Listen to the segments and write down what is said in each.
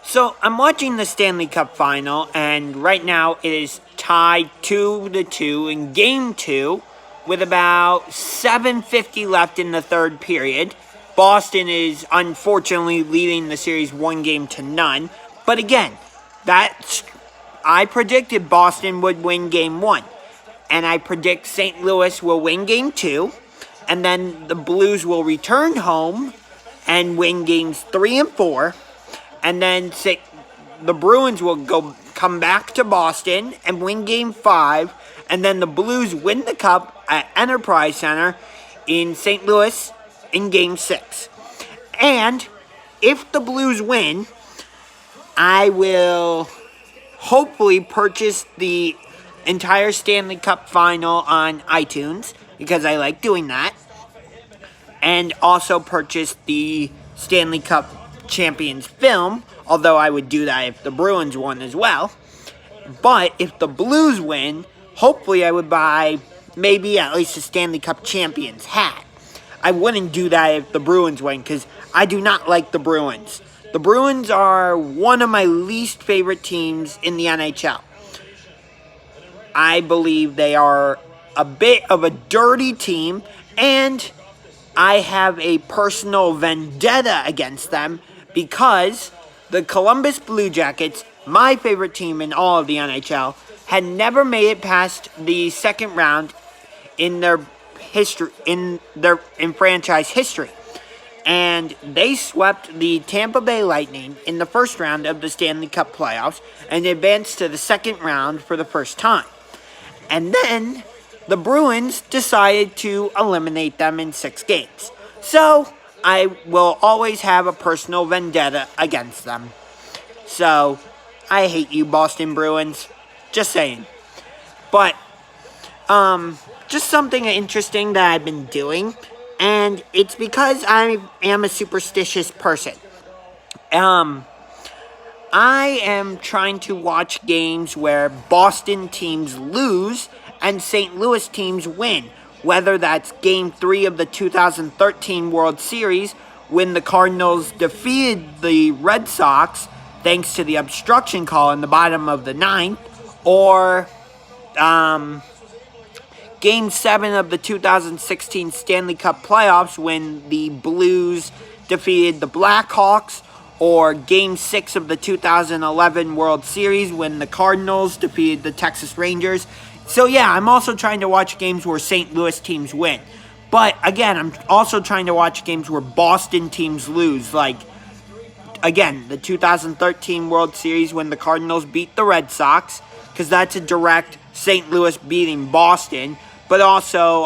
So I'm watching the Stanley Cup Final, and right now it is tied 2-2 in Game 2 with about 7:50 left in the third period. Boston is unfortunately leading the series 1-0. But again, I predicted Boston would win Game 1. And I predict St. Louis will win Game 2. And then the Blues will return home and win Games 3 and 4. And then the Bruins will come back to Boston and win Game 5. And then the Blues win the Cup at Enterprise Center in St. Louis in Game 6. And if the Blues win, I will hopefully purchase the entire Stanley Cup Final on iTunes, because I like doing that. And also purchase the Stanley Cup Champions film, although I would do that if the Bruins won as well. But if the Blues win, hopefully I would buy maybe at least a Stanley Cup Champions hat. I wouldn't do that if the Bruins win, because I do not like the Bruins. The Bruins are one of my least favorite teams in the NHL. I believe they are a bit of a dirty team, and I have a personal vendetta against them because the Columbus Blue Jackets, my favorite team in all of the NHL, had never made it past the second round in their history, in franchise history. And they swept the Tampa Bay Lightning in the first round of the Stanley Cup playoffs and advanced to the second round for the first time. And then the Bruins decided to eliminate them in 6 games. So I will always have a personal vendetta against them. So I hate you, Boston Bruins. Just saying. But just something interesting that I've been doing, and it's because I am a superstitious person. I am trying to watch games where Boston teams lose and St. Louis teams win, whether that's Game 3 of the 2013 World Series when the Cardinals defeated the Red Sox thanks to the obstruction call in the bottom of the 9th, or Game 7 of the 2016 Stanley Cup playoffs when the Blues defeated the Blackhawks, or Game 6 of the 2011 World Series when the Cardinals defeated the Texas Rangers. So yeah, I'm also trying to watch games where St. Louis teams win. But again, I'm also trying to watch games where Boston teams lose. Like, again, the 2013 World Series when the Cardinals beat the Red Sox, because that's a direct St. Louis beating Boston. But also,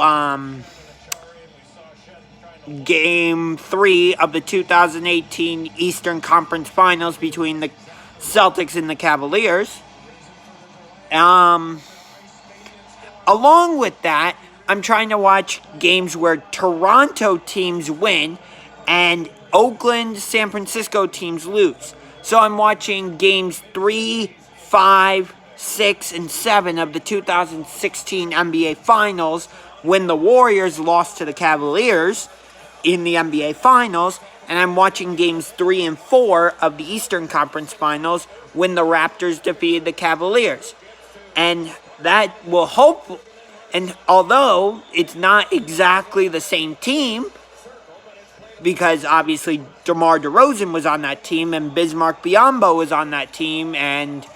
Game 3 of the 2018 Eastern Conference Finals between the Celtics and the Cavaliers. Along with that, I'm trying to watch games where Toronto teams win and Oakland, San Francisco teams lose. So I'm watching games 3, 5, 6, and 7 of the 2016 NBA Finals when the Warriors lost to the Cavaliers in the NBA Finals, and I'm watching games 3 and 4 of the Eastern Conference Finals when the Raptors defeated the Cavaliers. And that will hope, and although it's not exactly the same team, because obviously DeMar DeRozan was on that team, and Bismarck Biyombo was on that team, and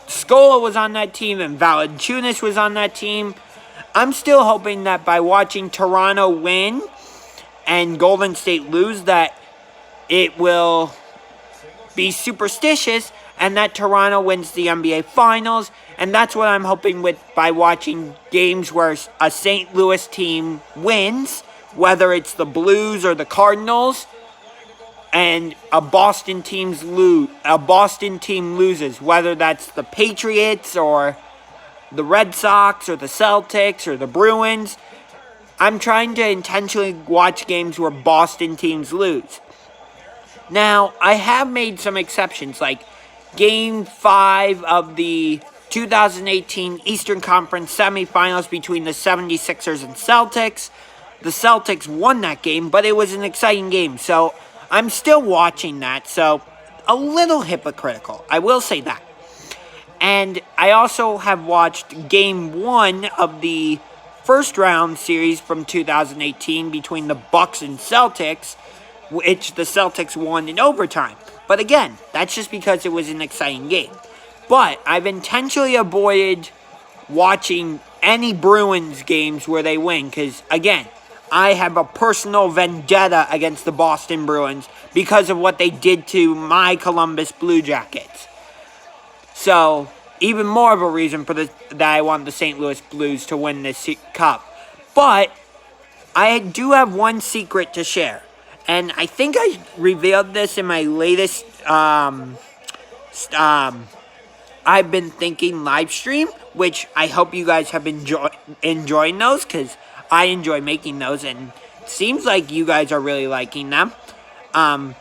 Scola was on that team, and Valanciunas was on that team, I'm still hoping that by watching Toronto win and Golden State lose, that it will be superstitious and that Toronto wins the NBA Finals. And that's what I'm hoping with by watching games where a St. Louis team wins, whether it's the Blues or the Cardinals, and a Boston team loses, whether that's the Patriots or the Red Sox or the Celtics or the Bruins. I'm trying to intentionally watch games where Boston teams lose. Now, I have made some exceptions, like Game 5 of the 2018 Eastern Conference semifinals between the 76ers and Celtics. The Celtics won that game, but it was an exciting game, so I'm still watching that. So a little hypocritical. I will say that. And I also have watched Game 1 of the first round series from 2018 between the Bucks and Celtics, which the Celtics won in overtime. But again, that's just because it was an exciting game. But I've intentionally avoided watching any Bruins games where they win because, again, I have a personal vendetta against the Boston Bruins because of what they did to my Columbus Blue Jackets. So, even more of a reason for that I want the St. Louis Blues to win this cup. But I do have one secret to share. And I think I revealed this in my latest I've been thinking live stream, which I hope you guys have been enjoying those because I enjoy making those and it seems like you guys are really liking them. And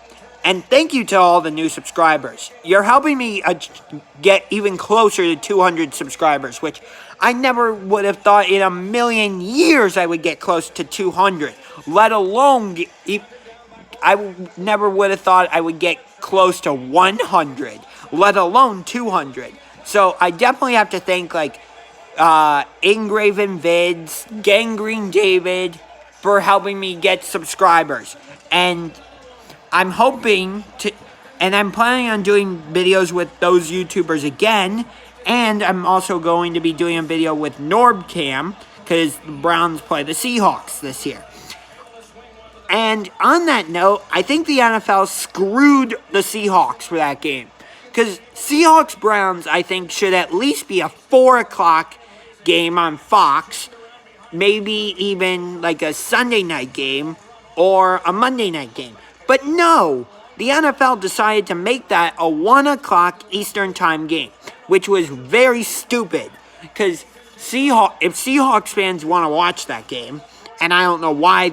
thank you to all the new subscribers. You're helping me get even closer to 200 subscribers, which I never would have thought in a million years I would get close to 200, let alone I never would have thought I would get close to 100, let alone 200. So I definitely have to thank Ingraven Vids, Gangrene David for helping me get subscribers. And I'm hoping to, and I'm planning on doing videos with those YouTubers again. And I'm also going to be doing a video with NorbCam because the Browns play the Seahawks this year. And on that note, I think the NFL screwed the Seahawks for that game. Because Seahawks-Browns, I think, should at least be a 4 o'clock game on Fox. Maybe even like a Sunday night game or a Monday night game. But no, the NFL decided to make that a 1 o'clock Eastern time game. Which was very stupid. Because if Seahawks fans want to watch that game, and I don't know why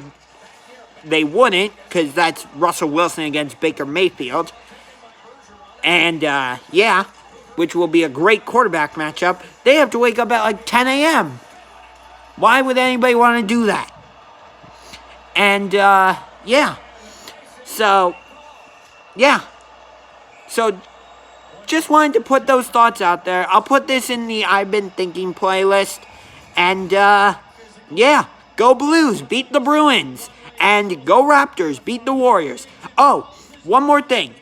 they wouldn't, because that's Russell Wilson against Baker Mayfield. And, which will be a great quarterback matchup. They have to wake up at like 10 a.m. Why would anybody want to do that? And, So, just wanted to put those thoughts out there. I'll put this in the I've Been Thinking playlist. And, go Blues, beat the Bruins. And go Raptors, beat the Warriors. Oh, one more thing.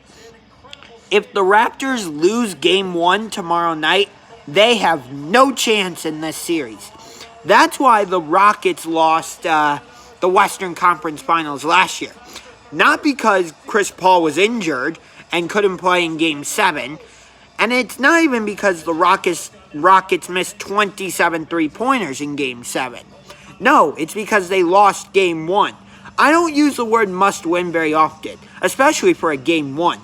If the Raptors lose Game 1 tomorrow night, they have no chance in this series. That's why the Rockets lost the Western Conference Finals last year. Not because Chris Paul was injured and couldn't play in Game 7. And it's not even because the Rockets missed 27 three-pointers in Game 7. No, it's because they lost Game 1. I don't use the word must win very often, especially for a Game 1.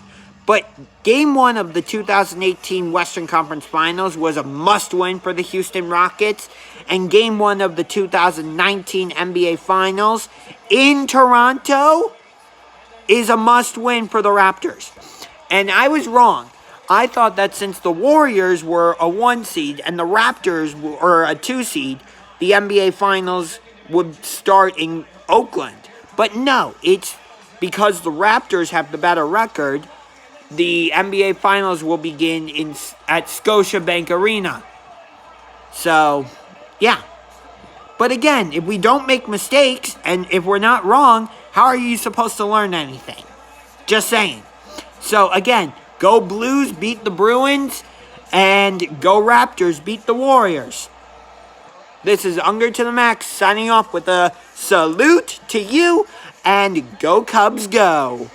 But Game 1 of the 2018 Western Conference Finals was a must win for the Houston Rockets. And Game 1 of the 2019 NBA Finals in Toronto is a must win for the Raptors. And I was wrong. I thought that since the Warriors were a 1 seed and the Raptors were a 2 seed, the NBA Finals would start in Oakland. But no, it's because the Raptors have the better record, the NBA Finals will begin at Scotiabank Arena. So, yeah. But again, if we don't make mistakes, and if we're not wrong, how are you supposed to learn anything? Just saying. So, again, go Blues, beat the Bruins, and go Raptors, beat the Warriors. This is Unger to the Max signing off with a salute to you, and go Cubs go.